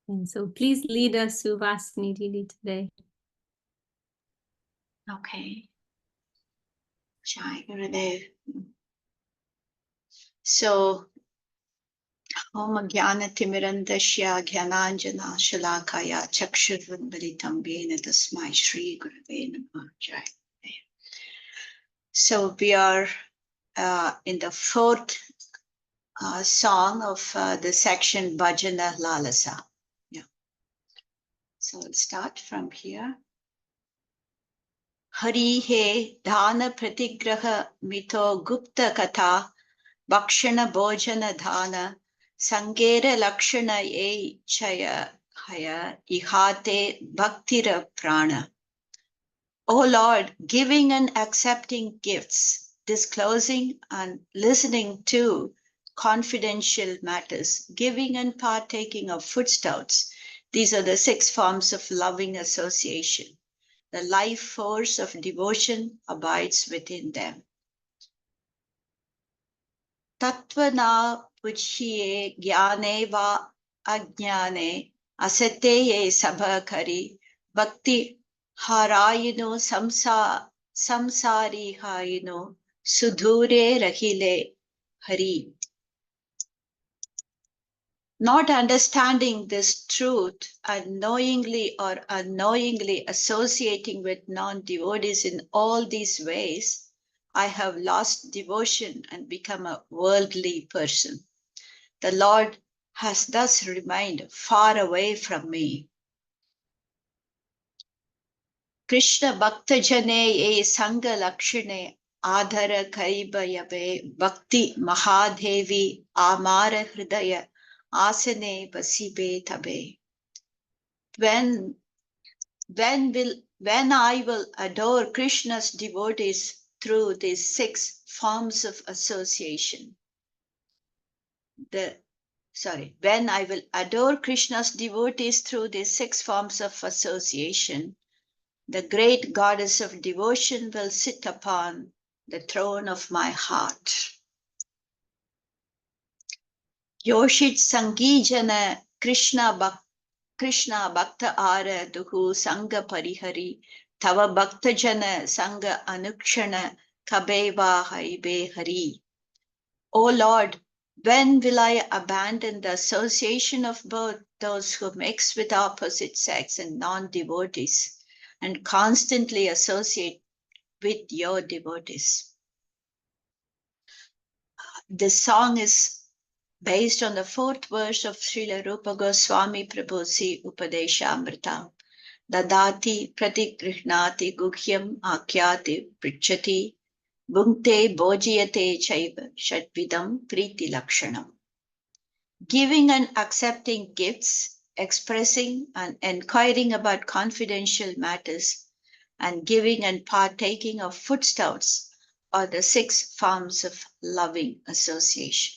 And so please lead us, Suvasini Didi, today. Okay. Jai Gurudev. So, Om Jnana-timirandasya Jnananjana Shalakaya Chakshurvandalitam Yena Tasmai Shri Gurave Namah. Jai. So we are in the fourth song of the section Bhajana Lalasa. Yeah. So we'll start from here. Hari he dhana pratigraha mito gupta katha bhakshana bhojana dhana sangera lakshana ye chaya haya ihate bhaktira prana. O Lord, giving and accepting gifts, disclosing and listening to confidential matters, giving and partaking of foodstuffs. These are the 6 forms of loving association. The life force of devotion abides within them. Tattvana puchye jnane va ajnane asateye sabhakari bhakti harayino samsari hayino sudhure rahile hari. Not understanding this truth and knowingly or unknowingly associating with non-devotees in all these ways, I have lost devotion and become a worldly person. The Lord has thus remained far away from me. Krishna Bhakta Jane e Sangha Lakshane Adhara Kaibayave Bhakti Mahadevi Amara Hridaya Asane Vasibe Tabe. When I will adore Krishna's devotees through these 6 forms of association. When I will adore Krishna's devotees through these 6 forms of association, the great goddess of devotion will sit upon the throne of my heart. Yoshit Sangijana Krishna Bhakta Ara Duhu Sangha Parihari Tava Bhakta Jana Sangha Anukshana Kabeva Haibe Hari. O Lord, when will I abandon the association of both those who mix with opposite sex and non-devotees and constantly associate with your devotees? This song is based on the 4th verse of Srila Rupa Goswami Prabhusi Upadeshamrita. Dadati pratigrihnati guhyam akyati prichati bhukte bhojiyate chaiva shatvidam priti lakshanam. Giving and accepting gifts, expressing and inquiring about confidential matters, and giving and partaking of foodstuffs are the 6 forms of loving association.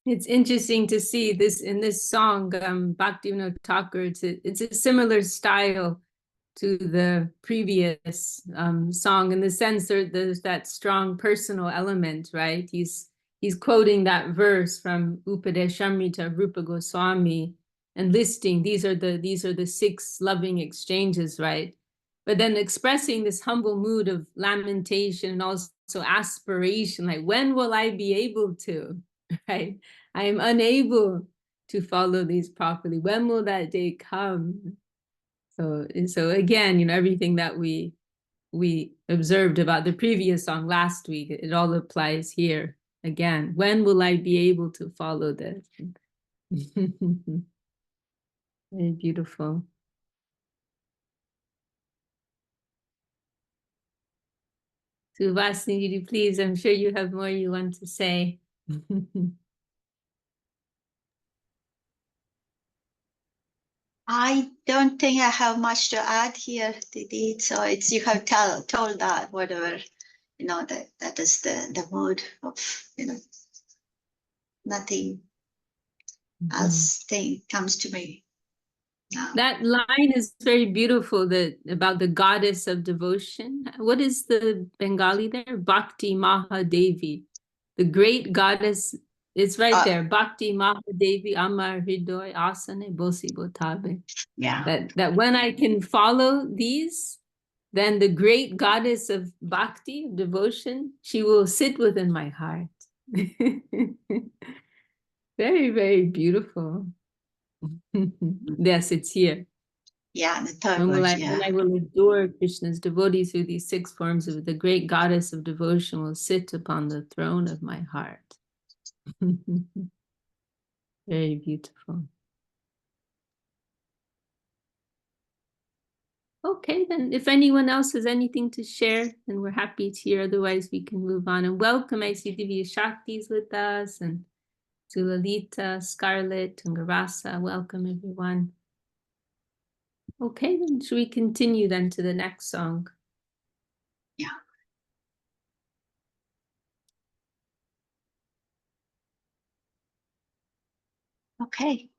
It's interesting to see this in this song, Bhaktivinoda Thakur. It's a similar style to the previous song in the sense there's that strong personal element, right? He's quoting that verse from Upadeshamrita Rupa Goswami and listing these are the 6 loving exchanges, right? But then expressing this humble mood of lamentation and also aspiration, like when will I be able to? Right? I am unable to follow these properly. When will that day come? So again, everything that we observed about the previous song last week, it all applies here again. When will I be able to follow this? Very beautiful. Suvasini, please, I'm sure you have more you want to say. I don't think I have much to add here, Didi. So you have told that whatever, that is the mood of, nothing else comes to me now. That line is very beautiful, about the goddess of devotion. What is the Bengali there? Bhakti Mahadevi, the great goddess. It's right there. Bhakti Mahadevi Amar Hridoy Asane Bosi Botabe. Yeah. That when I can follow these, then the great goddess of bhakti, devotion, she will sit within my heart. Very, very beautiful. Yes, it's here. Yeah, the third When word, when I will adore Krishna's devotee through these 6 forms of the great goddess of devotion will sit upon the throne of my heart. Very beautiful. Okay, then if anyone else has anything to share, then we're happy to hear. Otherwise, we can move on. And welcome, I see Divya Shakti's with us, and Sulalita, Scarlett, and Garasa. Welcome, everyone. Okay, then should we continue then to the next song? Yeah. Okay.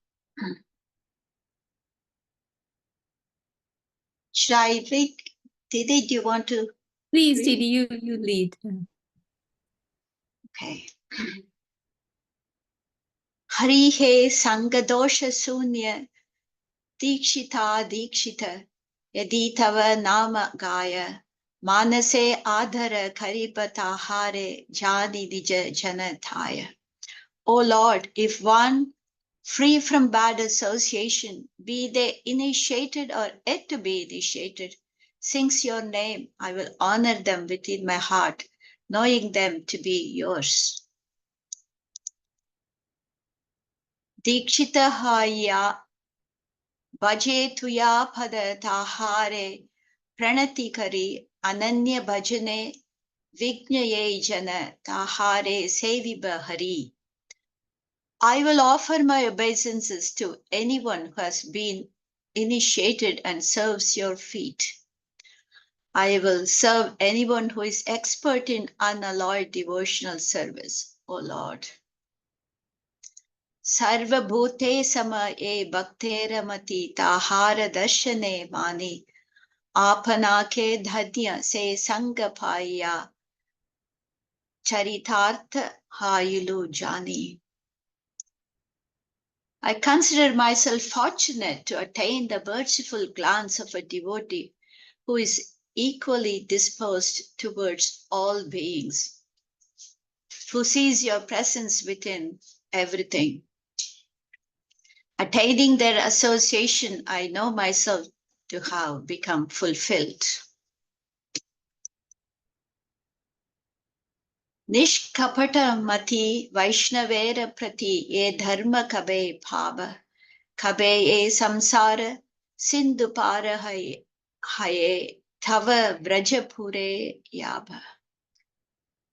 Should I read? Didi, do you want to? Please, Didi, you lead. Okay. Hari he sangadosha sunya dikshita dikshita yadi tava nama gaya manase adhara karibatahare jani dija janathaya. O Lord, if one free from bad association, be they initiated or yet to be initiated, sings your name, I will honor them within my heart, knowing them to be yours. Dikshitahaya bhaje tuya pada tahare pranati kari ananya bhajane vignaye jana tahare seviba hari. I will offer my obeisances to anyone who has been initiated and serves your feet. I will serve anyone who is expert in unalloyed devotional service, O Lord. Sarva bhute sama e bhakteramati tahara darshane mani apanake dhadya se sangapaya charitartha hayulu jani. I consider myself fortunate to attain the merciful glance of a devotee who is equally disposed towards all beings, who sees your presence within everything. Attaining their association, I know myself to have become fulfilled. Nishkapata mati Vaishnavera prati ye dharma kabe bhava kabe ye samsara sindhu para haye tava vrajapure yaba.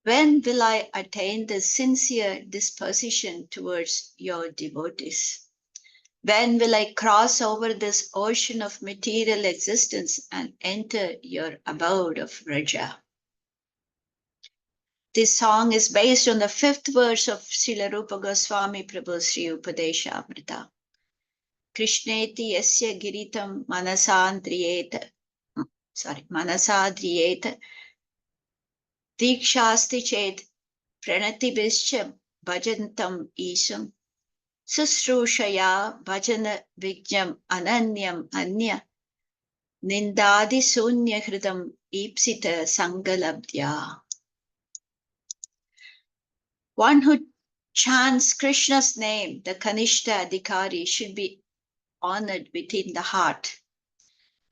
When will I attain the sincere disposition towards your devotees? When will I cross over this ocean of material existence and enter your abode of Raja? This song is based on the 5th verse of Srila Rupa Goswami Prabhu's Sri Upadesha Amrita. Krishneti yasya giritam manasadriyeta dikshasti ched pranatibhischa bhajantam isham susrushaya bhajana vigyam ananyam anya nindadi sunya hridam ipsita sangalabdya. One who chants Krishna's name, the Kanishta Adhikari, should be honored within the heart.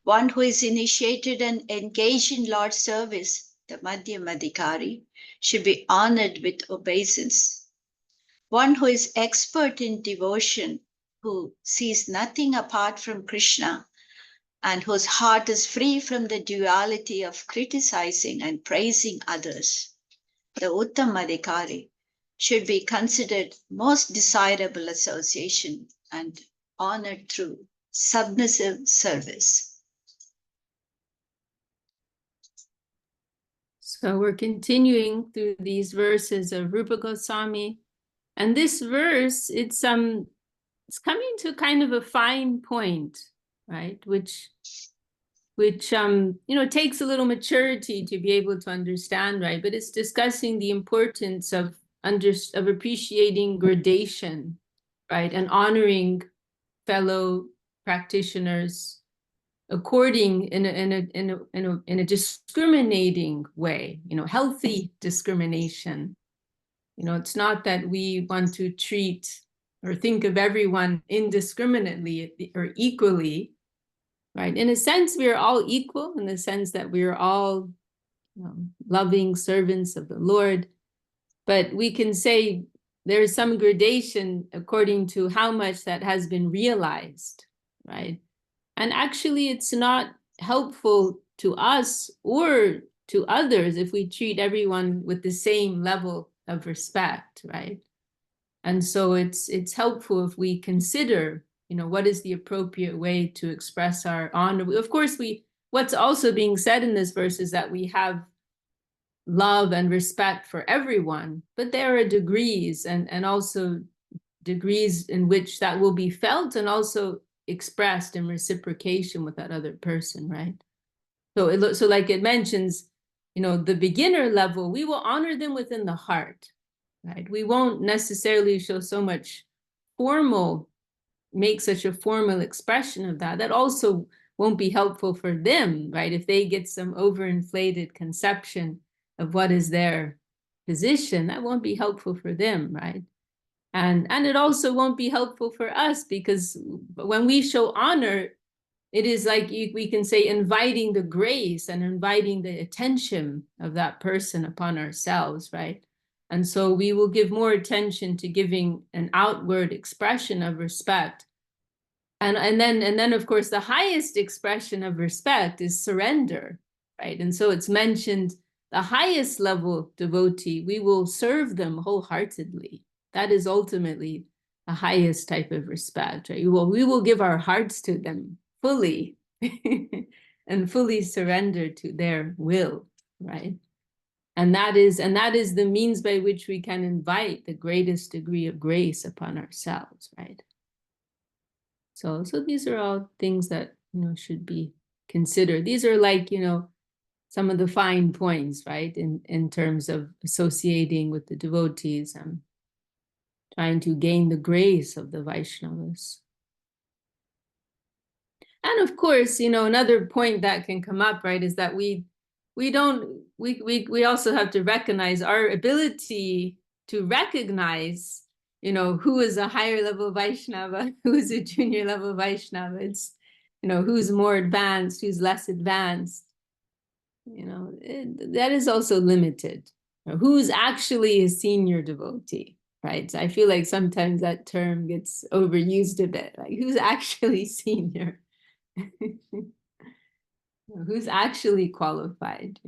One who is initiated and engaged in Lord's service, the Madhyam Adhikari, should be honored with obeisance. One who is expert in devotion, who sees nothing apart from Krishna, and whose heart is free from the duality of criticizing and praising others, the Uttam Adhikari, should be considered most desirable association and honored through submissive service. So we're continuing through these verses of Rupa Goswami, and this verse, it's coming to kind of a fine point, right? Which takes a little maturity to be able to understand, right? But it's discussing the importance of of appreciating gradation, right, and honoring fellow practitioners according in a discriminating way, healthy discrimination. It's not that we want to treat or think of everyone indiscriminately or equally, right? In a sense, we are all equal in the sense that we are all loving servants of the Lord, but we can say there is some gradation according to how much that has been realized, right? And actually, it's not helpful to us or to others if we treat everyone with the same level of respect, right? And so it's helpful if we consider, what is the appropriate way to express our honor. Of course, what's also being said in this verse is that we have love and respect for everyone, but there are degrees and also degrees in which that will be felt and also expressed in reciprocation with that other person, right? So like it mentions, the beginner level, we will honor them within the heart, right? We won't necessarily show so much make such a formal expression of that. That also won't be helpful for them, right? If they get some overinflated conception of what is their position, that won't be helpful for them, right? And it also won't be helpful for us, because when we show honor, it is like we can say inviting the grace and inviting the attention of that person upon ourselves, right? And so we will give more attention to giving an outward expression of respect. And then of course the highest expression of respect is surrender, right? And so it's mentioned the highest level devotee, we will serve them wholeheartedly. That is ultimately the highest type of respect, right? We will give our hearts to them fully and fully surrender to their will, right? And that is the means by which we can invite the greatest degree of grace upon ourselves, right? So these are all things that should be considered. These are like some of the fine points, right? In terms of associating with the devotees and trying to gain the grace of the Vaishnavas. And of course, another point that can come up, right, is that we also have to recognize our ability to recognize, who is a higher level Vaishnava, who is a junior level Vaishnava. It's, who's more advanced, who's less advanced. That is also limited. Who's actually a senior devotee, right? So I feel like sometimes that term gets overused a bit. Like, who's actually senior? Who's actually qualified,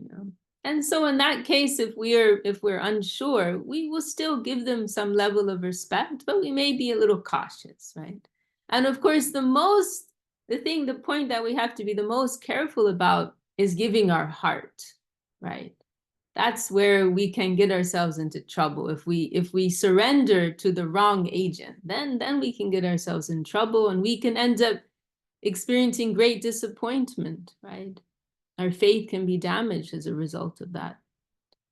And so in that case, if we're unsure, we will still give them some level of respect, but we may be a little cautious, right? And of course, the point that we have to be the most careful about is giving our heart, right? That's where we can get ourselves into trouble. If we surrender to the wrong agent, then we can get ourselves in trouble, and we can end up experiencing great disappointment, right? Our faith can be damaged as a result of that.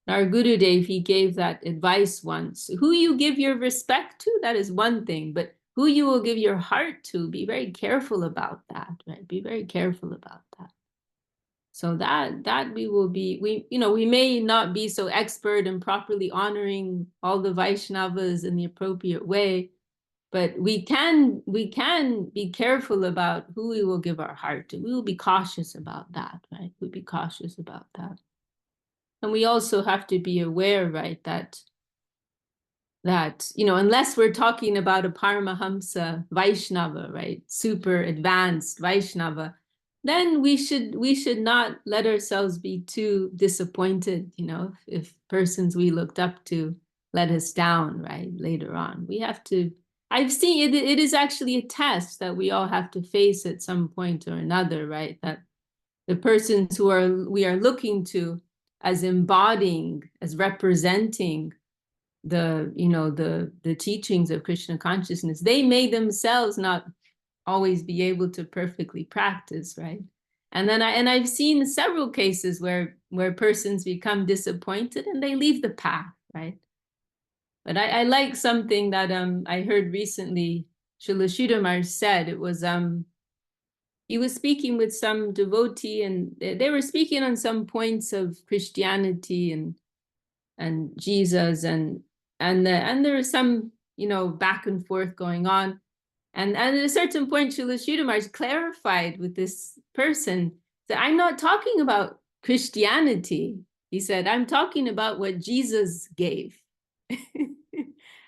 Our Gurudev, he gave that advice once. Who you give your respect to, that is one thing, but who you will give your heart to, be very careful about that, right? Be very careful about that. So that we may not be so expert in properly honoring all the Vaishnavas in the appropriate way, but we can be careful about who we will give our heart to. We will be cautious about that, right? We'll be cautious about that. And we also have to be aware, right, that unless we're talking about a Paramahamsa Vaishnava, right, super advanced Vaishnava, then we should not let ourselves be too disappointed, if persons we looked up to let us down, right, later on. We have to, I've seen it is actually a test that we all have to face at some point or another, right? That the persons we are looking to as embodying, as representing the teachings of Krishna consciousness, they may themselves not always be able to perfectly practice, right? And then I've seen several cases where persons become disappointed and they leave the path, right? But I like something that I heard recently Srila Sridhar said. It was he was speaking with some devotee, and they were speaking on some points of Christianity and Jesus, and there was some, you know, back and forth going on. And at a certain point, Srila Sridhar clarified with this person that I'm not talking about Christianity. He said, I'm talking about what Jesus gave.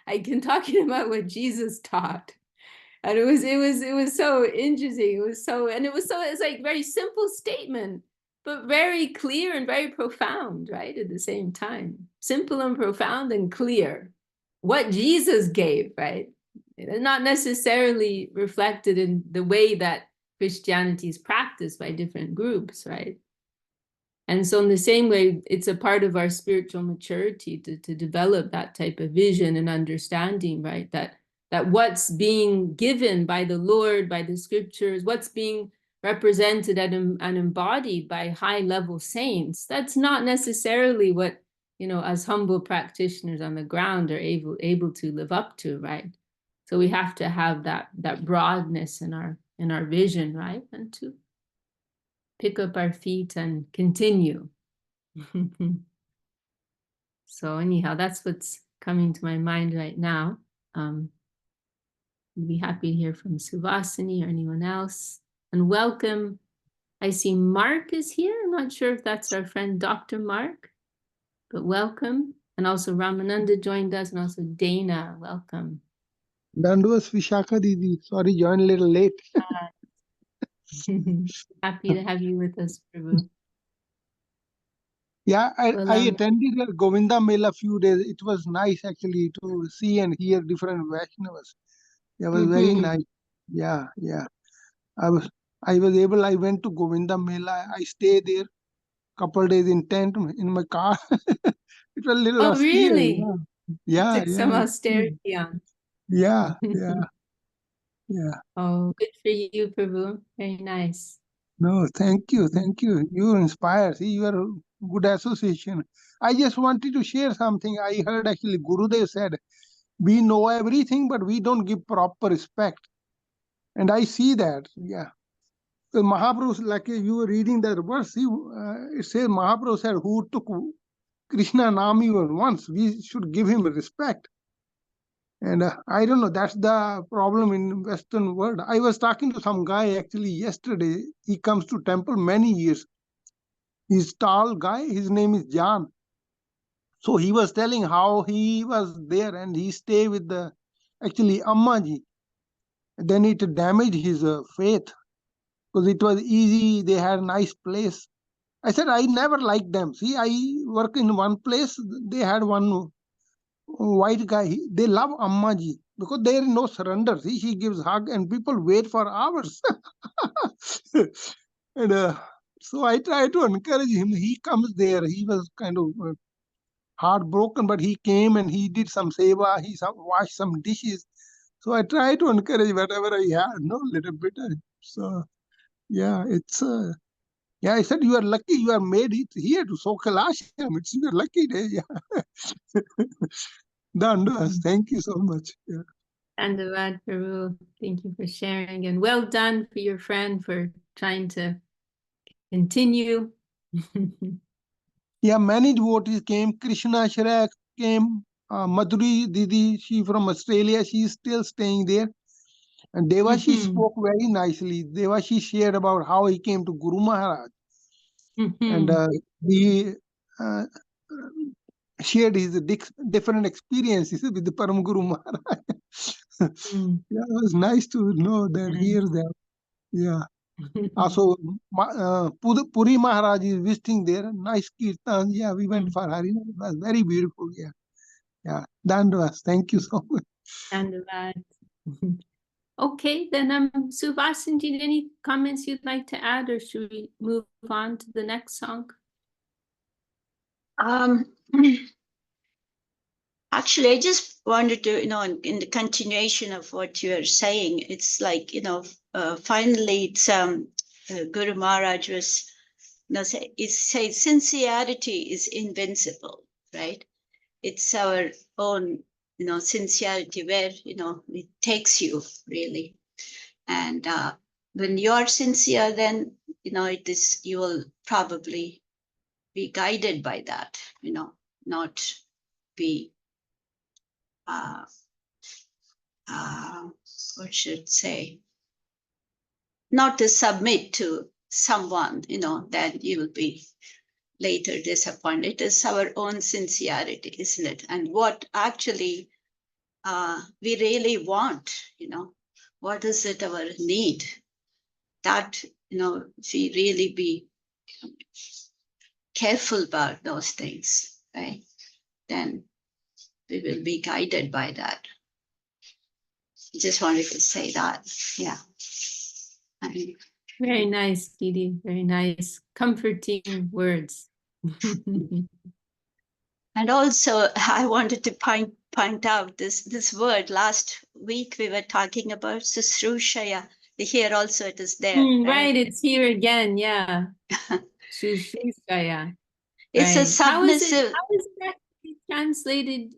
I'm talking about what Jesus taught. And it was so interesting. It's like very simple statement, but very clear and very profound, right? At the same time, simple and profound and clear. What Jesus gave, right? Not necessarily reflected in the way that Christianity is practiced by different groups, right? And so in the same way, it's a part of our spiritual maturity to develop that type of vision and understanding, right? That what's being given by the Lord, by the scriptures, what's being represented and embodied by high-level saints, that's not necessarily what, you know, as humble practitioners on the ground are able to live up to, right? So we have to have that broadness in our vision, right? And to pick up our feet and continue. So anyhow, that's what's coming to my mind right now. I'd be happy to hear from Suvasini or anyone else. And welcome. I see Mark is here. I'm not sure if that's our friend Dr. Mark, but welcome. And also Ramananda joined us, and also Dana, welcome. Dandavas Vishaka Didi. Sorry, joined a little late. Happy to have you with us, Prabhu. Yeah, Well, I attended a Govinda Mela a few days. It was nice actually to see and hear different Vaishnavas. It was very nice. Yeah, yeah. I was able, I went to Govinda Mela. I stayed there couple days in tent in my car. It was a little Oh, austere. really? Yeah, Took some austerity on. yeah, yeah, yeah. Oh, good for you, Prabhu. Very nice. No, thank you, thank you. You inspire. See, you are a good association. I just wanted to share something. I heard actually Gurudev said, we know everything, but we don't give proper respect. And I see that, yeah. The Mahaprabhu, like you were reading that verse, it says Mahaprabhu said, who took Krishna Nam even once, we should give him respect. And I don't know, that's the problem in Western world. I was talking to some guy actually yesterday. He comes to temple many years. He's tall guy, his name is John. So he was telling how he was there and he stayed with the, actually Ammaji. Then it damaged his faith because it was easy, they had a nice place. I said, I never liked them. See, I work in one place, they had one white guy, they love Ammaji because there is no surrender. See, she gives hug and people wait for hours. And so I try to encourage him. He comes there. He was kind of heartbroken, but he came and he did some seva. He washed some dishes. So I try to encourage whatever I had, no, little bit. So yeah, it's yeah. I said you are lucky. You are made it here to Sokalasham. It's your lucky day. Yeah. Dandas. Thank you so much. Yeah. Dandavad, Prabhu. Thank you for sharing, and well done for your friend for trying to continue. Yeah, many devotees came. Krishna Shrak came. Madhuri Didi, she from Australia, she is still staying there. And Devashi spoke very nicely. Devashi shared about how he came to Guru Maharaj. And he uh, shared his different experiences with the Param Guru Maharaj. Yeah, it was nice to know that, hear that. Yeah. Also, Puri Maharaj is visiting there. Nice kirtan. Yeah, we went for Harinam. It was very beautiful. Yeah. Yeah. Dandavas. Thank you so much. Dandavad. Okay, then Suvasini, any comments you'd like to add, or should we move on to the next song? Actually, I just wanted to, in the continuation of what you're saying, it's like, finally, it's Guru Maharaj was, it says sincerity is invincible, right? It's our own sincerity where, it takes you really. And when you're sincere, then, you will probably be guided by that, not be, what should say, not to submit to someone, then you will be later disappointed. It is our own sincerity, isn't it? And what actually we really want, what is it our need? That, if we really be careful about those things, right? Then we will be guided by that. Just wanted to say that. Yeah. Very nice, Didi. Very nice, comforting words. And also, I wanted to point out this word. Last week we were talking about Susrushaya. Here also it is there. Right, it's here again. Yeah. Susrushaya. It's a Right. submissive. How is that translated?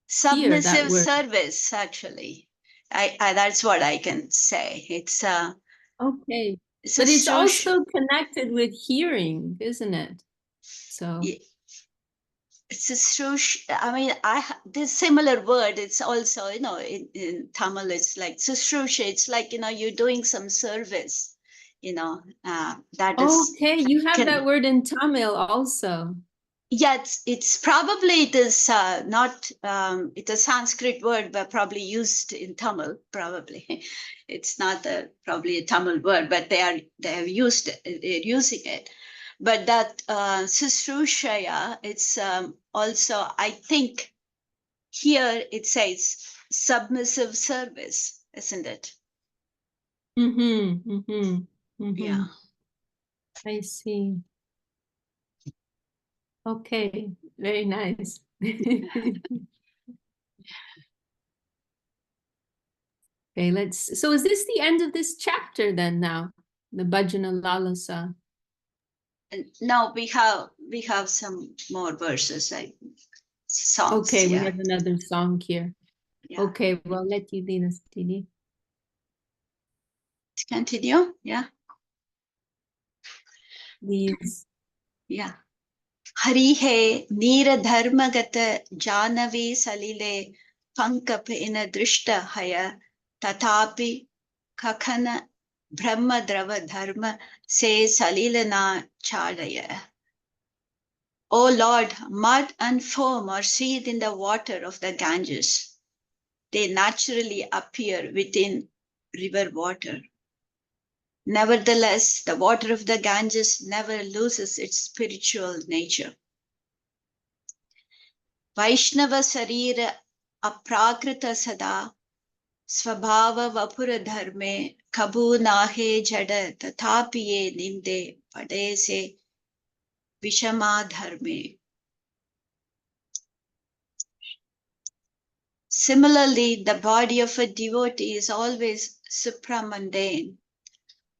Submissive here, that word? service, actually. I that's what I can say. It's okay, but it's also connected with hearing, isn't it? So it's a I mean, this similar word. It's also, in Tamil, it's like sushrusha. It's like, you're doing some service. That is okay. You have that word in Tamil also. Yeah, it's probably it is not it's a Sanskrit word, but probably used in Tamil. Probably it's not probably a Tamil word, but they're using it. But that susrushaya, it's also, I think here it says submissive service, isn't it? Yeah, I see. Okay, very nice. Okay, so is this the end of this chapter then now? The Bhajana Lalasa? and now we have some more verses, like songs. Okay, we have another song here. Yeah. Okay, well, let you lead us, Didi. Continue, yeah. Please. Yeah. Hari he neera dharmagata janavi salile pankap ina drishta haya tatapi kakhana brahma drava dharma se salilana chadaya. O Lord, mud and foam are seethed in the water of the Ganges. They naturally appear within river water. Nevertheless, the water of the Ganges never loses its spiritual nature. Vaishnava Sarira Aprakrita Sada Svabhava Vapura Dharme Kabhu Nahe Jada Tatapiye Ninde Padese Vishama Dharme. Similarly, the body of a devotee is always supramundane.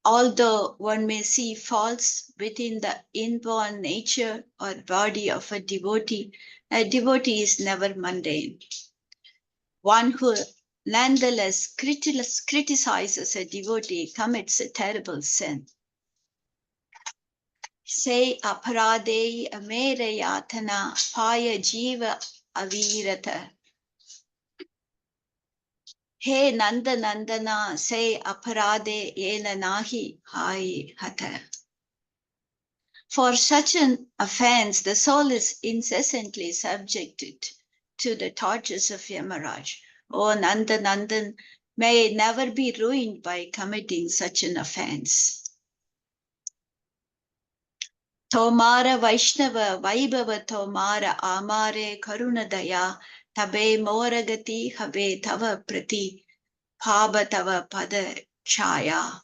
Although one may see faults within the inborn nature or body of a devotee is never mundane. One who nonetheless criticizes a devotee commits a terrible sin. Say aparade amere yatana paya jiva avirata. He Nanda Nandana say aparade yena nahi hai hata. For such an offense, the soul is incessantly subjected to the tortures of Yamaraj. Oh, Nanda Nandan may never be ruined by committing such an offense. Tomara Vaishnava Vaibhava Tomara Amare Karunadaya Tabe Moragati Habe Tava Prati Paba Tava Pada Chaya.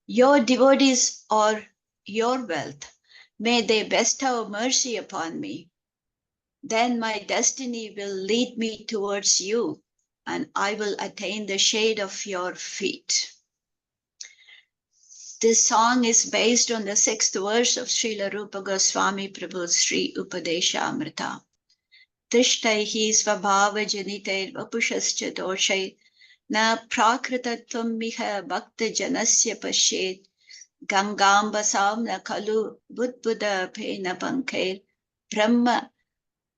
Your devotees or your wealth, may they bestow mercy upon me. Then my destiny will lead me towards you, and I will attain the shade of your feet. This song is based on the 6th verse of Srila Rupa Goswami Prabhu's Sri Upadesha Amrita. Tishtaihi svabhavajanitain vapushascha doshai na prakritatvam miha bhakta janasya pashet Gangambasam na kalu budbuddha pena pankair Brahma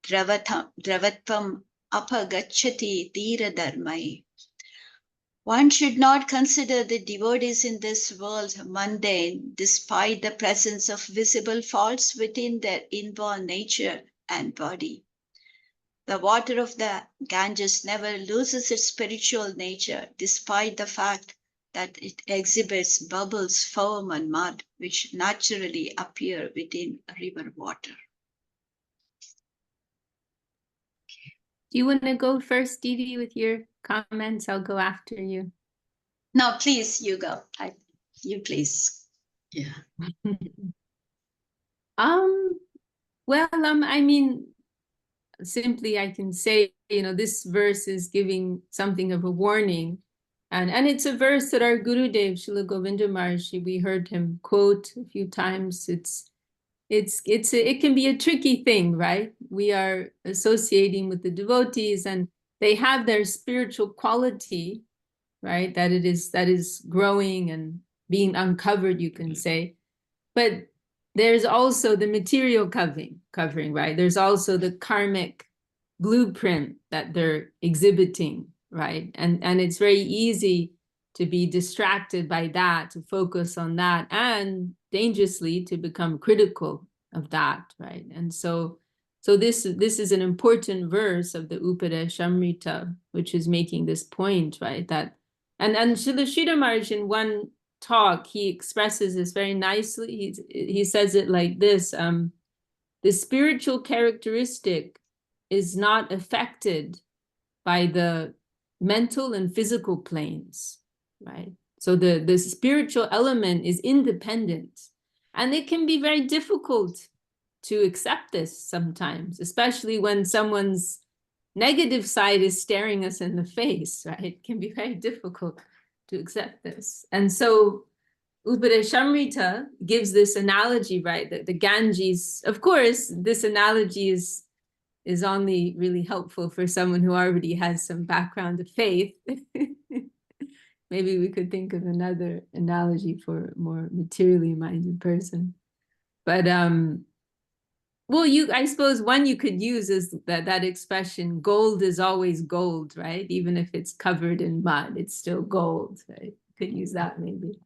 dravatvam apagachati tira dharmai. One should not consider the devotees in this world mundane, despite the presence of visible faults within their inborn nature and body. The water of the Ganges never loses its spiritual nature, despite the fact that it exhibits bubbles, foam, and mud, which naturally appear within river water. Do you want to go first, Didi, with your comments? I'll go after you. No, please, you go. You please. Yeah. I mean, simply I can say, this verse is giving something of a warning. And it's a verse that our Gurudev, Srila Govinda Maharshi, we heard him quote a few times. It can be a tricky thing, right? We are associating with the devotees and they have their spiritual quality, right? That is growing and being uncovered, you can say. But there's also the material covering, right? There's also the karmic blueprint that they're exhibiting, right? And it's very easy to be distracted by that, to focus on that, and dangerously to become critical of that, right? And so this is an important verse of the Upadeshamrita, which is making this point, right? That and Srila Sridhar Maharaj in one talk, he expresses this very nicely. He says it like this: the spiritual characteristic is not affected by the mental and physical planes, right? So the spiritual element is independent. And it can be very difficult to accept this sometimes, especially when someone's negative side is staring us in the face, right? It can be very difficult to accept this. And so Upadeshamrita gives this analogy, right? That the Ganges, of course, this analogy is only really helpful for someone who already has some background of faith. Maybe we could think of another analogy for a more materially minded person. But well, I suppose one you could use is that expression, gold is always gold, right? Even if it's covered in mud, it's still gold, right? You could use that maybe.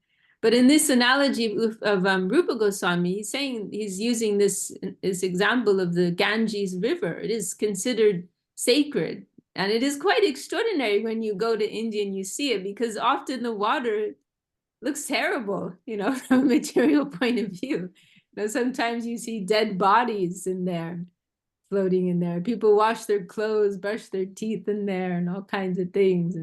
But in this analogy of Rupa Goswami, he's using this example of the Ganges River. It is considered sacred. And it is quite extraordinary when you go to India and you see it, because often the water looks terrible, from a material point of view. Sometimes you see dead bodies in there, floating in there. People wash their clothes, brush their teeth in there, and all kinds of things.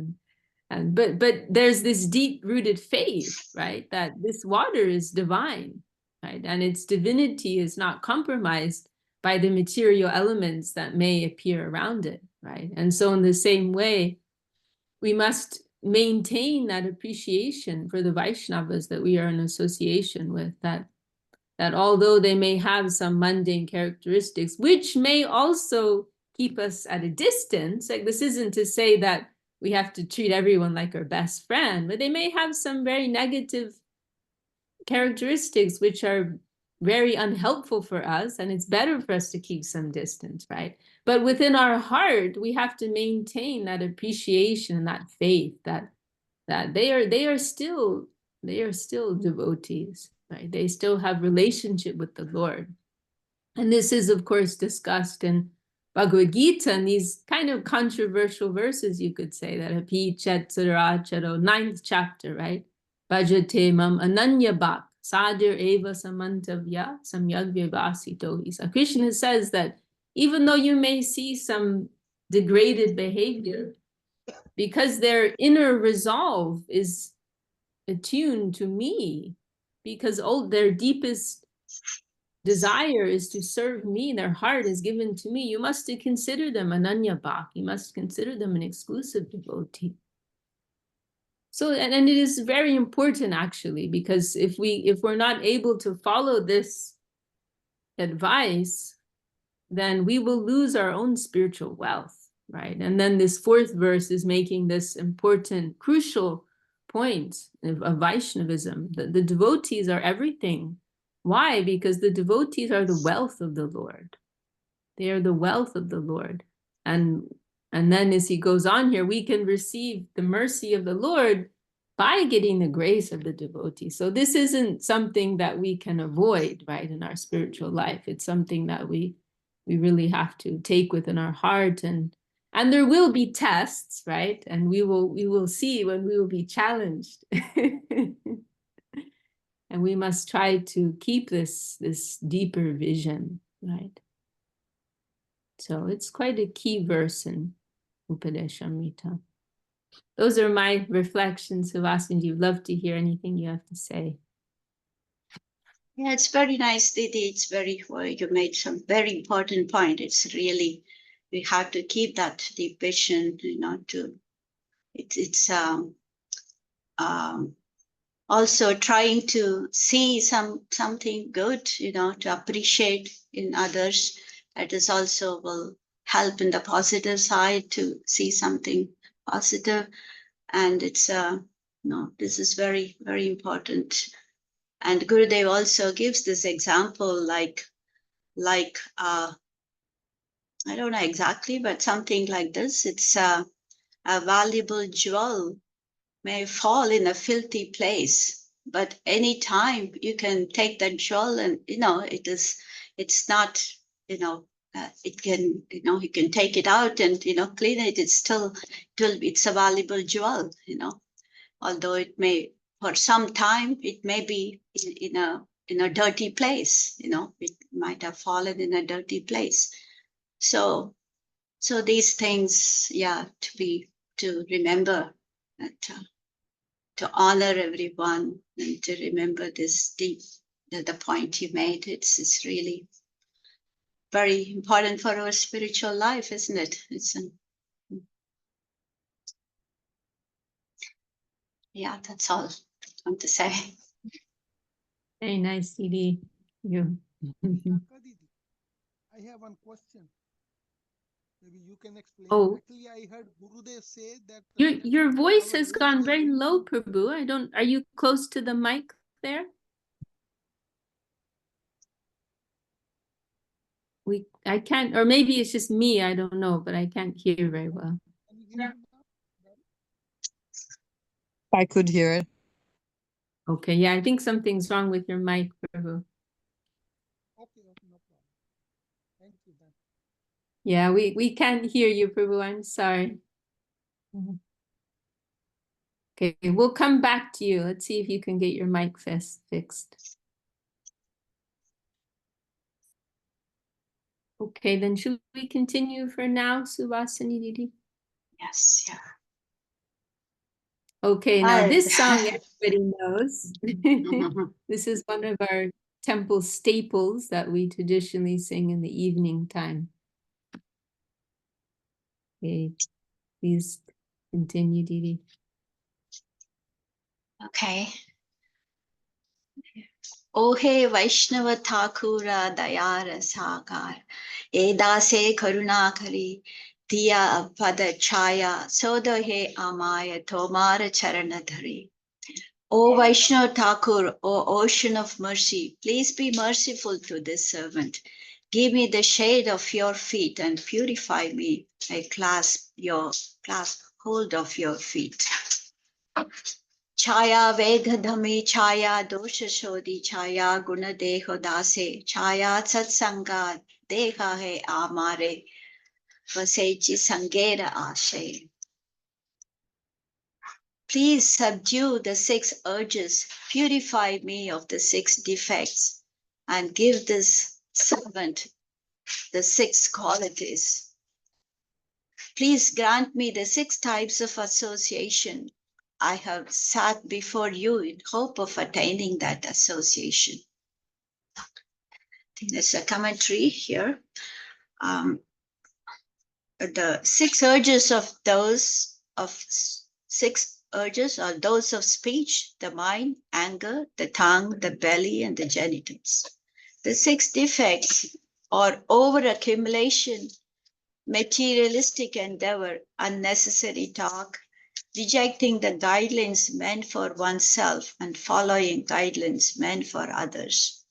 But there's this deep-rooted faith, right, that this water is divine, right, and its divinity is not compromised by the material elements that may appear around it, right? And so in the same way, we must maintain that appreciation for the Vaishnavas that we are in association with, that although they may have some mundane characteristics, which may also keep us at a distance, like this isn't to say that we have to treat everyone like our best friend, but they may have some very negative characteristics which are very unhelpful for us, and it's better for us to keep some distance, right? But within our heart, we have to maintain that appreciation and that faith that they are still devotees, right? They still have relationship with the Lord. And this is, of course, discussed in Bhagavad Gita, and these kind of controversial verses, you could say, that Api Chet Saracharo, 9th chapter, right? Bhajate mam ananya bhak, sadir eva samantavya samyag vyavasito isa. Krishna says that even though you may see some degraded behavior, because their inner resolve is attuned to me, because their deepest desire is to serve me, their heart is given to me, you must consider them ananya bhak, you must consider them an exclusive devotee. So, and it is very important actually, because if we're not able to follow this advice, then we will lose our own spiritual wealth, right? And then this fourth verse is making this important, crucial point of Vaishnavism. The devotees are everything. Why? Because the devotees are the wealth of the Lord. They are the wealth of the Lord. And then as he goes on here, we can receive the mercy of the Lord by getting the grace of the devotee. So this isn't something that we can avoid, right, in our spiritual life. It's something that we really have to take within our heart, and there will be tests, right? And we will see when we will be challenged. And we must try to keep this deeper vision, right? So it's quite a key verse in Upadeshamrita. Those are my reflections. Suvasanji, love to hear anything you have to say. Yeah, it's very nice, Didi. It's very, well, you made some very important point. It's really, we have to keep that deep vision, you know, it's also trying to see something good, you know, to appreciate in others. That is also will help in the positive side to see something positive. And it's, no, this is very, very important. And Gurudev also gives this example like I don't know exactly, but something like this. It's a valuable jewel may fall in a filthy place, but any time you can take that jewel and, you know, it's not, you know, it can, you know, you can take it out and, you know, clean it. It's a valuable jewel, you know, although it may, for some time, it may be in a dirty place, you know, it might have fallen in a dirty place. So these things, yeah, to remember that, to honor everyone and to remember this deep, the point you made. It's really very important for our spiritual life, isn't it? Yeah, that's all I want to say. Very nice, Didi. You. I have one question. Maybe you can explain. Oh. Actually, I heard Gurudev say that your voice has gone very low, Prabhu. Are you close to the mic there? I can't, or maybe it's just me, I don't know, but I can't hear very well. I could hear it. Okay, yeah, I think something's wrong with your mic, Prabhu. Okay, no problem. Thank you then. Yeah, we can't hear you, Prabhu. I'm sorry. Okay, we'll come back to you. Let's see if you can get your mic fixed. Okay, then should we continue for now, Subhasini Didi? Yes, yeah. Okay, now this song everybody knows. This is one of our temple staples that we traditionally sing in the evening time. Okay, please continue, Didi. Okay. Ohe Vaishnava Thakura Dayara Sagar, Edase Karuna Kari, Diya Pada Chaya, Sodohe Amaya Tomara Charanadhari. O Vaishnava Thakur, O ocean of mercy, please be merciful to this servant. Give me the shade of your feet and purify me. I clasp hold of your feet. Chaya Vegadhami Chaya Dosha Shodhi Chaya Guna Deho Dase Chaya Satsanga Deha He Amare Vasechi Sangera Ashe. Please subdue the 6 urges, purify me of the 6 defects, and give this servant the 6 qualities. Please grant me the 6 types of association. I have sat before you in hope of attaining that association. I think there's a commentary here. The 6 urges of 6 urges are those of speech, the mind, anger, the tongue, the belly, and the genitals. The 6 defects or over-accumulation, materialistic endeavor, unnecessary talk, rejecting the guidelines meant for oneself and following guidelines meant for others,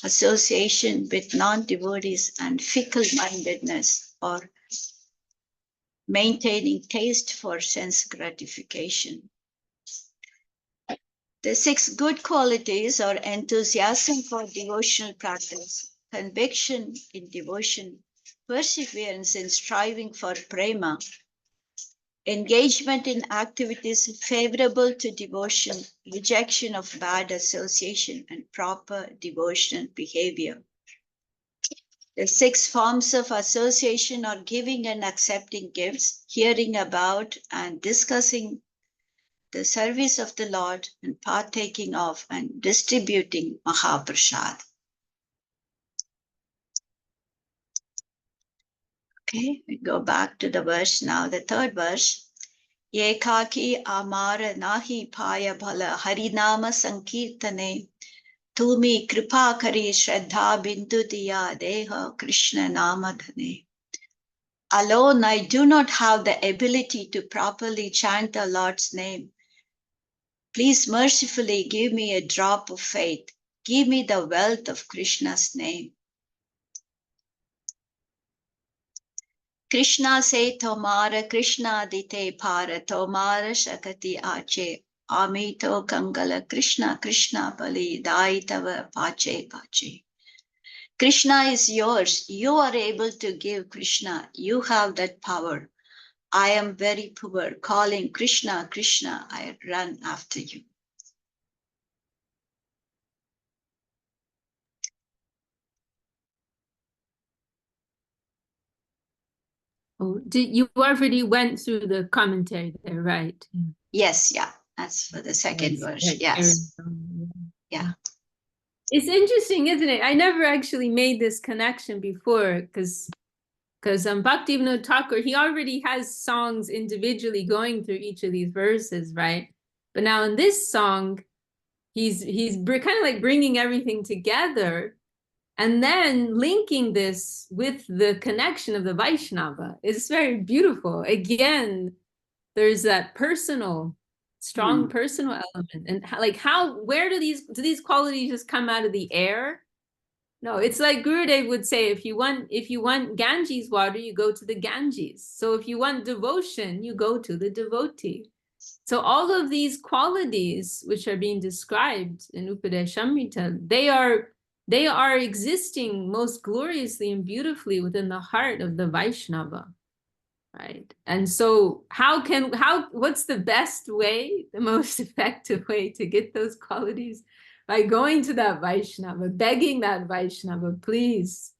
association with non-devotees and fickle-mindedness, or maintaining taste for sense gratification. The 6 good qualities are enthusiasm for devotional practice, conviction in devotion, perseverance in striving for prema, engagement in activities favorable to devotion, rejection of bad association, and proper devotional behavior. The 6 forms of association are giving and accepting gifts, hearing about and discussing the service of the Lord, and partaking of and distributing Mahaprasad. Okay, we go back to the verse now, the 3rd verse. Ekaki amara nahi paya bhala harinama sankirtane tumi kripa kari shraddha bindu diya deha Krishna namadhane. Alone I do not have the ability to properly chant the Lord's name. Please mercifully give me a drop of faith. Give me the wealth of Krishna's name. Krishna se tomara Krishna dite para tomara shakati ache. Amito kangala Krishna Krishna bali daitava pache pache. Krishna is yours. You are able to give Krishna. You have that power. I am very poor. Calling Krishna Krishna, I run after you. Oh, you already went through the commentary there, right? Yes, yeah. That's for the 2nd verse. Yes. Yeah. It's interesting, isn't it? I never actually made this connection before because Bhaktivinoda Thakur, he already has songs individually going through each of these verses, right? But now in this song, he's kind of like bringing everything together and then linking this with the connection of the Vaishnava. It's very beautiful. Again, there's that personal, strong personal element. And where do these qualities just come out of the air? No, it's like Gurudev would say, if you want Ganges water, you go to the Ganges. So if you want devotion, you go to the devotee. So all of these qualities which are being described in Upadeshamrita, they are existing most gloriously and beautifully within the heart of the Vaishnava, right? And so what's the best way, the most effective way to get those qualities? By going to that Vaishnava, begging that Vaishnava, please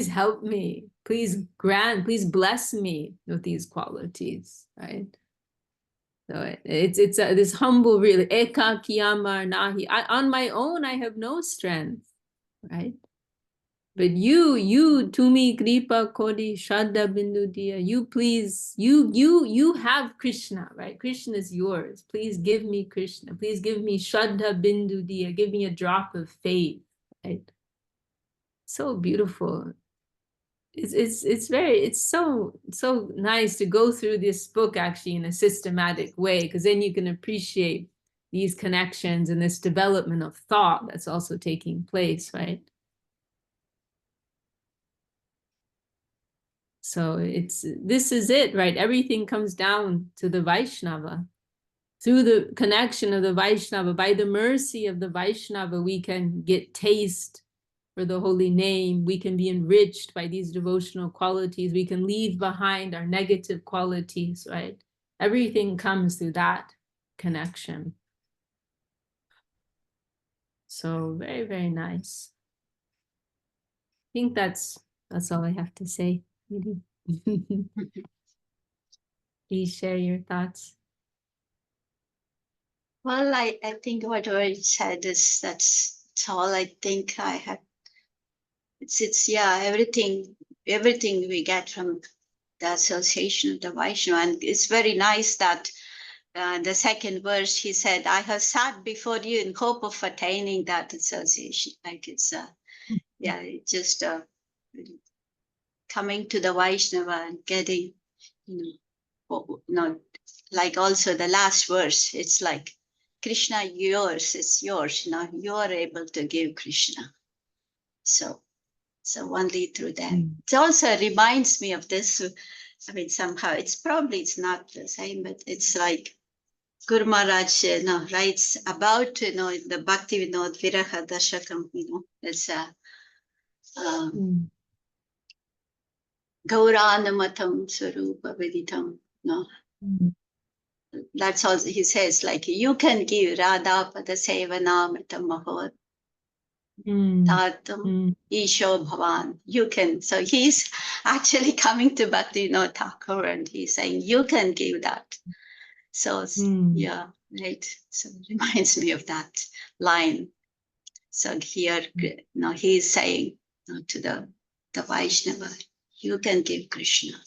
help me, please bless me with these qualities, right? So it's this humble, really, eka kiyamar nahi. On my own, I have no strength, right? But you tumi kripa kodi shraddha bindu diya. You please, you have Krishna, right? Krishna is yours. Please give me Krishna. Please give me shraddha bindu diya. Give me a drop of faith, right? So beautiful. It's so nice to go through this book actually in a systematic way, because then you can appreciate these connections and this development of thought that's also taking place, right? So this is it, right? Everything comes down to the Vaishnava. Through the connection of the Vaishnava, by the mercy of the Vaishnava, we can get taste for the holy name. We can be enriched by these devotional qualities. We can leave behind our negative qualities, right? Everything comes through that connection. So very, very nice. I think that's all I have to say. Please share your thoughts. Well, I think whatever you said that's all I think I have. It's everything we get from the association of the Vaishnava. And it's very nice that the 2nd verse, he said, I have sat before you in hope of attaining that association. Like it's, it's just coming to the Vaishnava and getting, like also the last verse, it's like, Krishna, yours, it's yours, you are able to give Krishna. So only through that. It also reminds me of this. I mean, somehow it's not the same, but it's like Guru Maharaj writes about the Bhakti Vinod Viraha Dashakam. It's a Gauranamatam Sarupa Viditam. That's also he says, like, you can give Radha Pada Sevanamatam Mahor Tatam Isho Bhavan. You can. So he's actually coming to Bhakti Vinod Thakur and he's saying, you can give that. So yeah, right. So it reminds me of that line. So here, he's saying to the Vaishnava, you can give Krishna.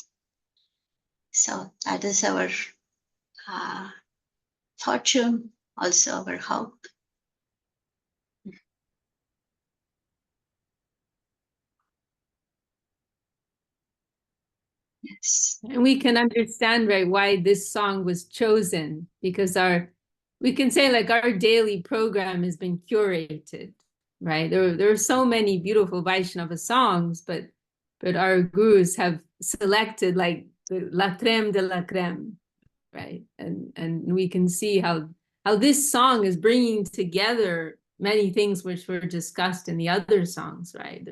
So that is our fortune, also our hope. Yes. And we can understand, right, why this song was chosen, because we can say like our daily program has been curated, right? There are so many beautiful Vaishnava songs, but our gurus have selected like the la crème de la crème, right? And we can see how this song is bringing together many things which were discussed in the other songs, right?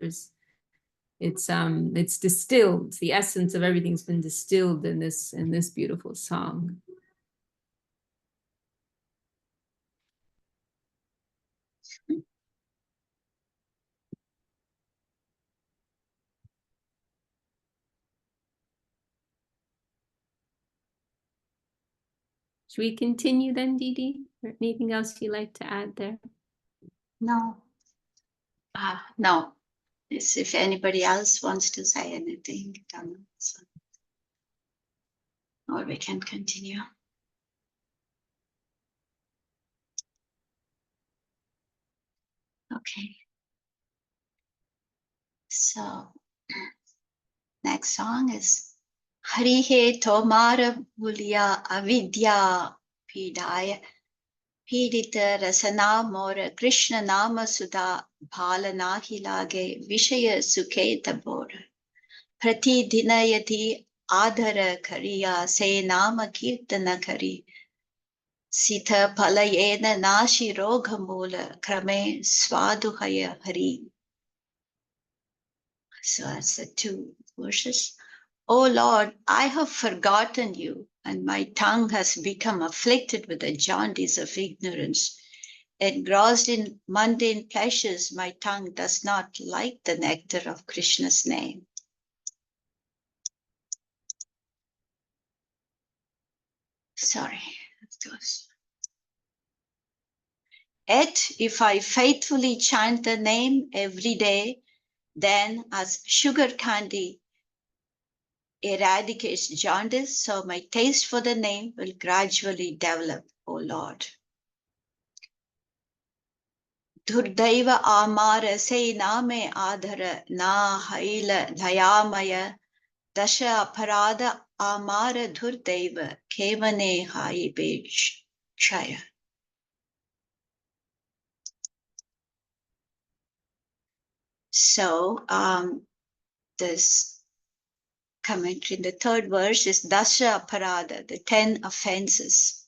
It's distilled. The essence of everything's been distilled in this beautiful song. Should we continue then, Didi? Or anything else you'd like to add there? No. No. If anybody else wants to say anything, or we can continue. Okay. So next song is Hari He Tomara Bulya Avidya Pidaya Pidita Rasana Mora Krishna Nama Sudha Bhalana Hilage Vishaya Sukhe Tabora Prati Dinayati Adhara Kariya Se Nama Kirtana Kari Sita Palayena Nashi Rogamula Krame Swaduhaya Hari. So that's the two verses. O Lord, I have forgotten you, and my tongue has become afflicted with the jaundice of ignorance. Engrossed in mundane pleasures, my tongue does not like the nectar of Krishna's name. Sorry, that goes. Yet, if I faithfully chant the name every day, then as sugar candy eradicates jaundice, so my taste for the name will gradually develop, O Lord. Durdaiva amara se name adhara na haila dayamaya dasha aparada amara durdaiva kevane haibe chaya. So this commentary in the third verse is Dasha Aparada, the 10 offenses.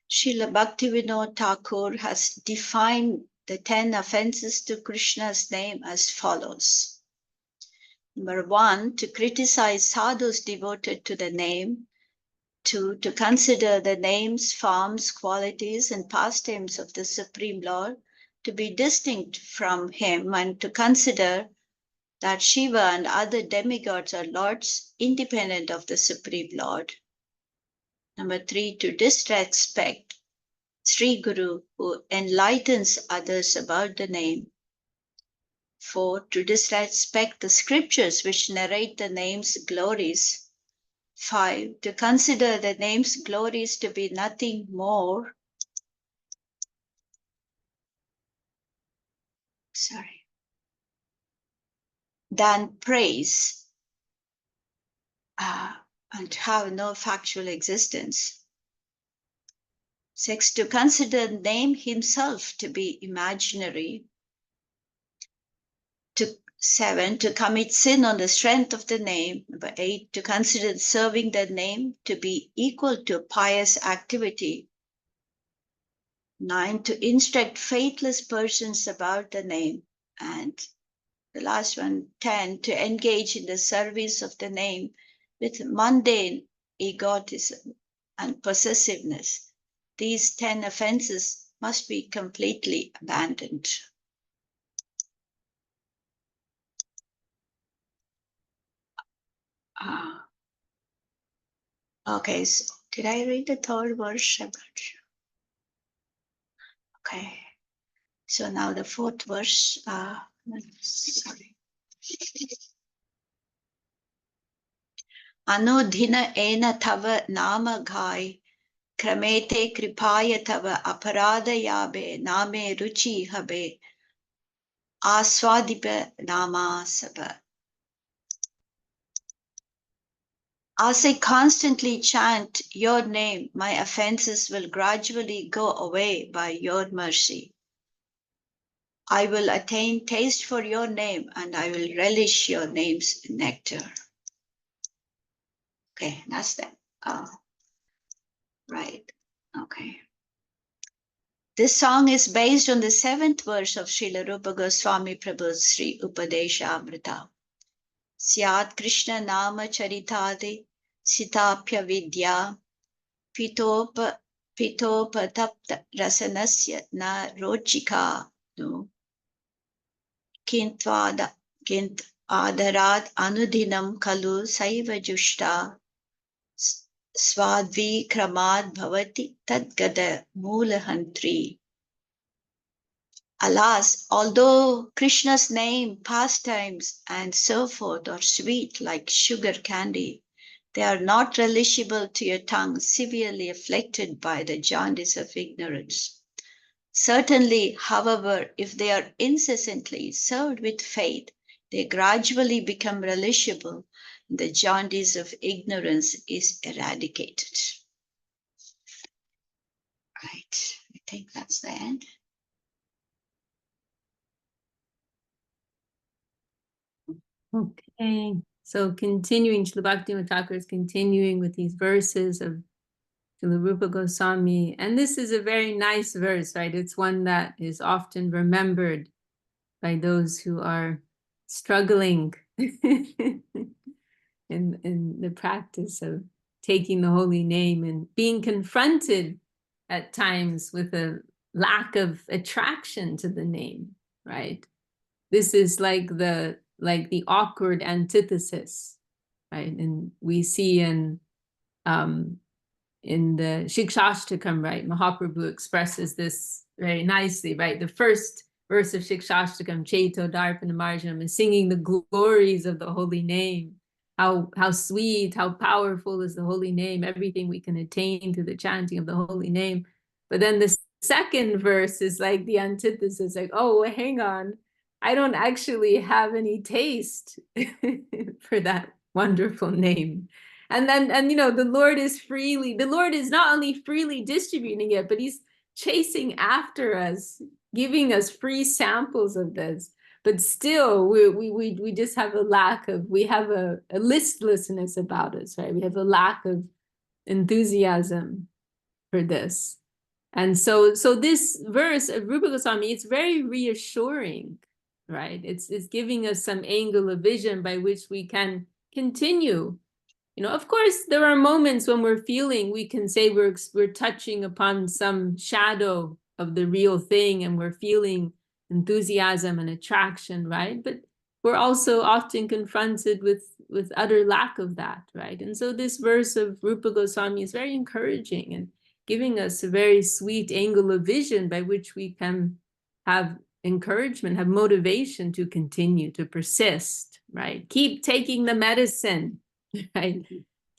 Srila Bhaktivinoda Thakur has defined the 10 offenses to Krishna's name as follows. Number 1, to criticize sadhus devoted to the name. 2, to consider the names, forms, qualities, and pastimes of the Supreme Lord to be distinct from him, and to consider that Shiva and other demigods are lords independent of the Supreme Lord. Number 3, to disrespect Sri Guru who enlightens others about the name. 4, to disrespect the scriptures which narrate the name's glories. 5, to consider the name's glories to be nothing more. than praise and have no factual existence. 6, to consider the name himself to be imaginary. 7, to commit sin on the strength of the name. Number 8, to consider serving the name to be equal to pious activity. 9, to instruct faithless persons about the name. And the last one, 10, to engage in the service of the name with mundane egotism and possessiveness. These 10 offenses must be completely abandoned. Okay, so did I read the third verse? I'm not sure. Okay, so now the fourth verse. Sorry. Anudhina ena tava nama ghai kramete kripaya tava aparada yabe name ruchi habe aswadipa nama sabha. As I constantly chant your name, my offenses will gradually go away by your mercy. I will attain taste for your name and I will relish your name's nectar. Okay, that's that. Right. Okay. This song is based on the 7th verse of Srila Rupa Goswami Prabhu's Sri Upadesha Amrita. Syat Krishna Nama Charitade Sitapya Vidya Pitopa Tapta Rasanasya Na Rochika no Kint Adarat Anudinam Kalu Saiva Jushta Swadvi Kramad Bhavati Tadgada Moolahantri. Alas, although Krishna's name, pastimes, and so forth are sweet like sugar candy, they are not relishable to your tongue, severely afflicted by the jaundice of ignorance. Certainly, however, if they are incessantly served with faith, they gradually become relishable. The jaundice of ignorance is eradicated. Right, I think that's the end. Okay, so continuing, Srila Bhaktivinoda Thakur is continuing with these verses of Srila Rupa Goswami. And this is a very nice verse, right? It's one that is often remembered by those who are struggling in the practice of taking the holy name and being confronted at times with a lack of attraction to the name, right? This is like the awkward antithesis, right? And we see in the Shikshashtakam, right? Mahaprabhu expresses this very nicely, right? The first verse of Shikshashtakam, Chaito Darpana Marjanam, is singing the glories of the holy name. How sweet, how powerful is the holy name, everything we can attain through the chanting of the holy name. But then the second verse is like the antithesis, like, oh, well, hang on, I don't actually have any taste for that wonderful name. And then, you know, the Lord is not only freely distributing it, but he's chasing after us, giving us free samples of this. But still, we just have we have a listlessness about us, right? We have a lack of enthusiasm for this. And so this verse of Rupa Goswami, it's very reassuring, right? It's giving us some angle of vision by which we can continue. You know, of course, there are moments when we can say we're touching upon some shadow of the real thing and we're feeling enthusiasm and attraction, right? But we're also often confronted with utter lack of that, right? And so this verse of Rupa Goswami is very encouraging and giving us a very sweet angle of vision by which we can have encouragement, have motivation to continue, to persist, right? Keep taking the medicine, right?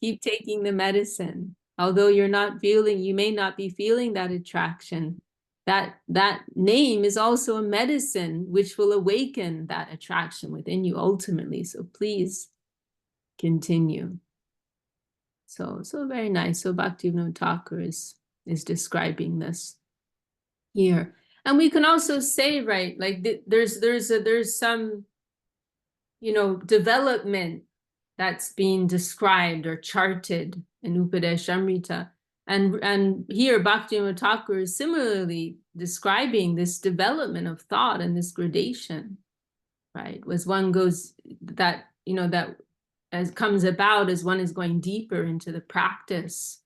Keep taking the medicine. Although you may not be feeling that attraction, that name is also a medicine which will awaken that attraction within you ultimately. So please continue. So very nice. So Bhaktivinoda Thakur is describing this here. And we can also say, right, like there's some, you know, development that's being described or charted in Upadeshamrita. And here Bhaktivinoda Thakur is similarly describing this development of thought and this gradation, right? As one goes, that, you know, that as comes about as one is going deeper into the practice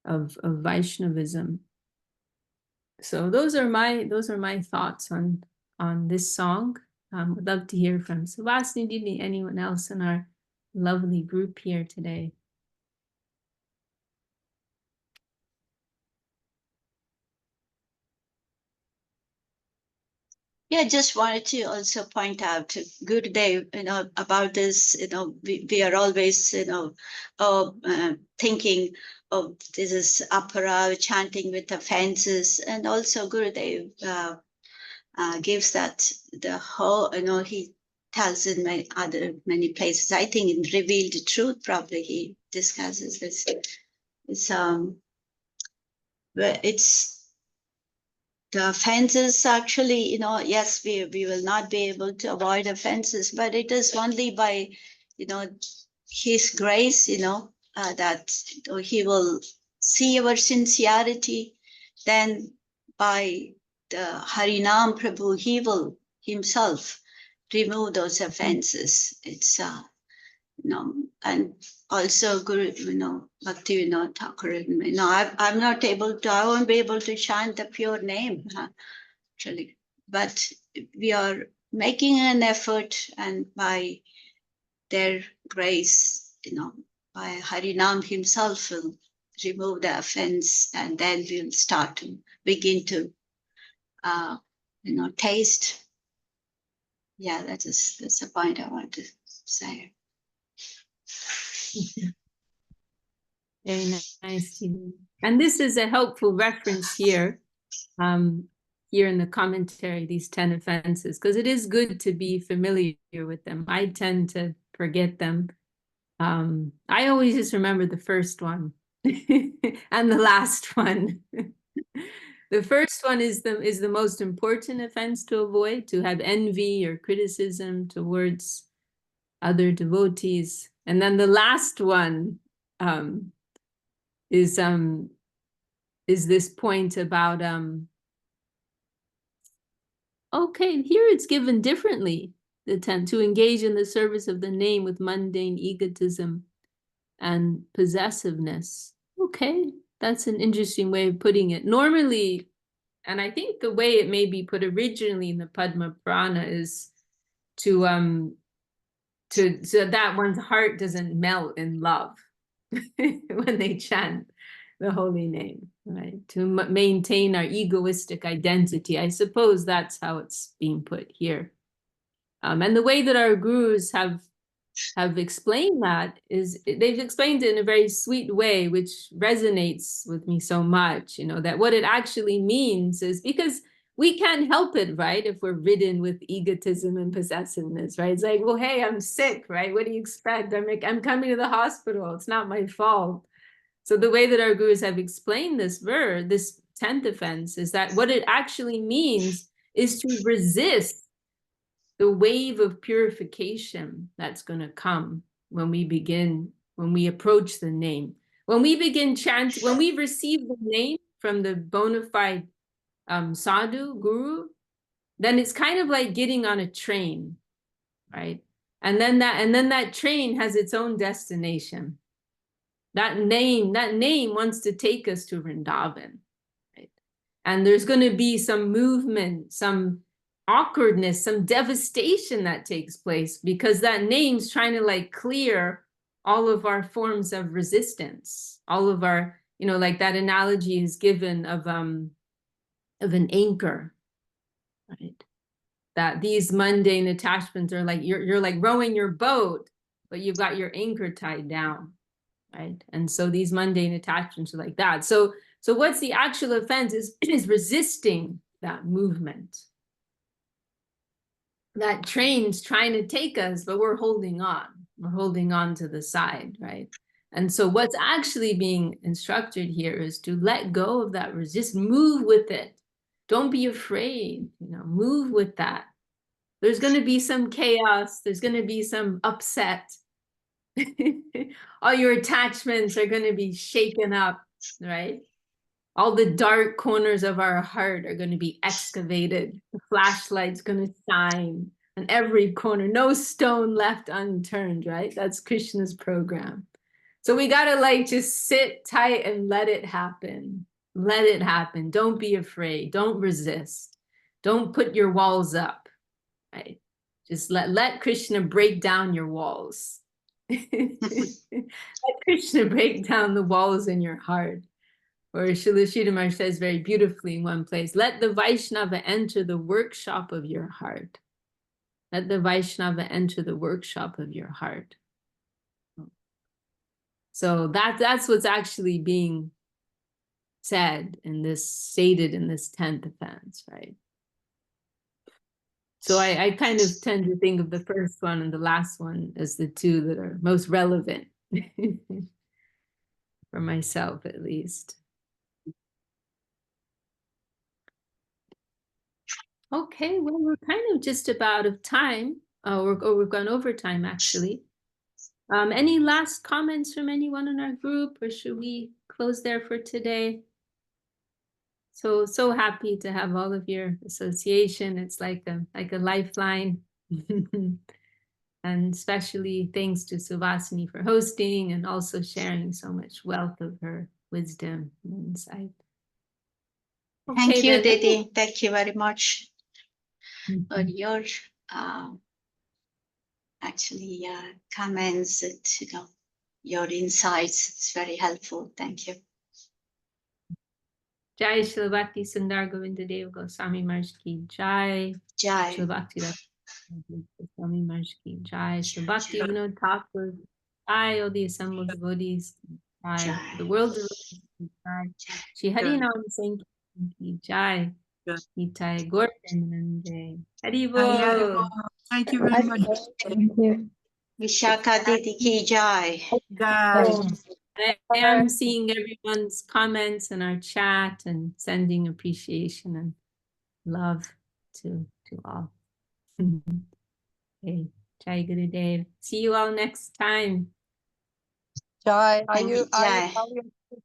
of Vaishnavism. So those are my thoughts on this song. Would love to hear from Subhasini, Didi, anyone else in our lovely group here today. Yeah, just wanted to also point out, Gurudev, you know, about this, you know, we are always, you know, thinking of this is apara, chanting with offenses, and also Gurudev gives that the whole, you know, he tells in many places, I think in Revealed Truth, probably he discusses this. It's the offenses actually, you know, yes, we will not be able to avoid offenses, but it is only by, you know, his grace, you know, that he will see our sincerity. Then by the Harinam Prabhu, he will himself remove those offenses. It's, you know, and also Guru, you know, Bhaktivinoda Thakur, you know, I'm not able to, I won't be able to chant the pure name, actually, but we are making an effort, and by their grace, you know, by Harinam himself will remove the offense, and then we'll start to begin to, you know, taste. Yeah, that's the point I want to say. Very nice. And this is a helpful reference here, here in the commentary, these 10 offenses, because it is good to be familiar with them. I tend to forget them. I always just remember the first one and the last one. The first one is the most important offense to avoid, to have envy or criticism towards other devotees. And then the last one is this point about okay, here it's given differently, the 10, to engage in the service of the name with mundane egotism and possessiveness. Okay, that's an interesting way of putting it. Normally, and I think the way it may be put originally in the Padma Purana is to so that one's heart doesn't melt in love when they chant the holy name, right? To maintain our egoistic identity. I suppose that's how it's being put here. And the way that our gurus have explained that is, they've explained it in a very sweet way, which resonates with me so much, you know, that what it actually means is, because we can't help it, right? If we're ridden with egotism and possessiveness, right? It's like, well, hey, I'm sick, right? What do you expect? I'm coming to the hospital. It's not my fault. So the way that our gurus have explained this verse, this 10th offense, is that what it actually means is to resist the wave of purification that's going to come when we approach the name. When we begin chanting, when we receive the name from the bona fide sadhu, guru, then it's kind of like getting on a train, right? And then that train has its own destination. That name wants to take us to Vrindavan, right? And there's going to be some movement, some awkwardness, some devastation that takes place, because that name's trying to like clear all of our forms of resistance, all of our, you know, like that analogy is given of an anchor, right? That these mundane attachments are like, you're like rowing your boat, but you've got your anchor tied down, right? And so these mundane attachments are like that. So So what's the actual offense is resisting that movement. That train's trying to take us, but we're holding on. We're holding on to the side, right? And so what's actually being instructed here is to let go of that resist, move with it. Don't be afraid, move with that. There's going to be some chaos. There's going to be some upset. All your attachments are going to be shaken up, right? All the dark corners of our heart are going to be excavated. The flashlight's going to shine on every corner. No stone left unturned, right? That's Krishna's program. So we got to just sit tight and let it happen. Let it happen. Don't be afraid. Don't resist. Don't put your walls up, right? Just let Krishna break down your walls. Let Krishna break down the walls in your heart. Or Srila Sridhar says very beautifully in one place, let the Vaishnava enter the workshop of your heart. Let the Vaishnava enter the workshop of your heart. So that's what's actually being said in this, stated in this 10th offense, right? So I kind of tend to think of the first one and the last one as the two that are most relevant for myself, at least. Okay, well, we're kind of just about of time. We've gone over time, actually. Any last comments from anyone in our group, or should we close there for today? So happy to have all of your association. It's like a lifeline. And especially thanks to Suvasini for hosting and also sharing so much wealth of her wisdom and insight. Okay, Thank you, then. Didi. Thank you very much for your actually comments, and, your insights. It's very helpful. Thank you. Jai Srila Bhakti Sundar Govinda Dev Goswami Maharaj Ki Jai. Jai. Srila Bhakti Goswami Maharaj Ki Jai. Srila Bhakti Vinod Thakur. Jai, all the assembled devotees. Jai. The world devotees. Jai. Shri Hari Nam Sankirtan Ki Jai. Nitai Gaur Premanande. Hari Bol. Thank you very much. Thank you. Vishaka Didi Ki Jai. I am seeing everyone's comments in our chat and sending appreciation and love to all. Okay. Jai Gurudev. See you all next time. Jai, are Thank you you, Jai.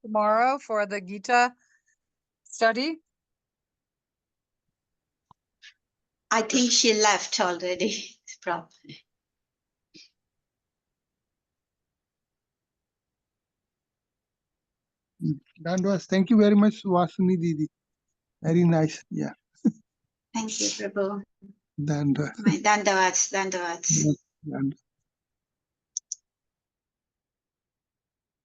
tomorrow for the Gita study? I think she left already. Probably. Dandavats. Thank you very much, Vasuni Didi. Very nice. Yeah. Thank you, Prabhu. Dandavats. Dandavats. Dandavats.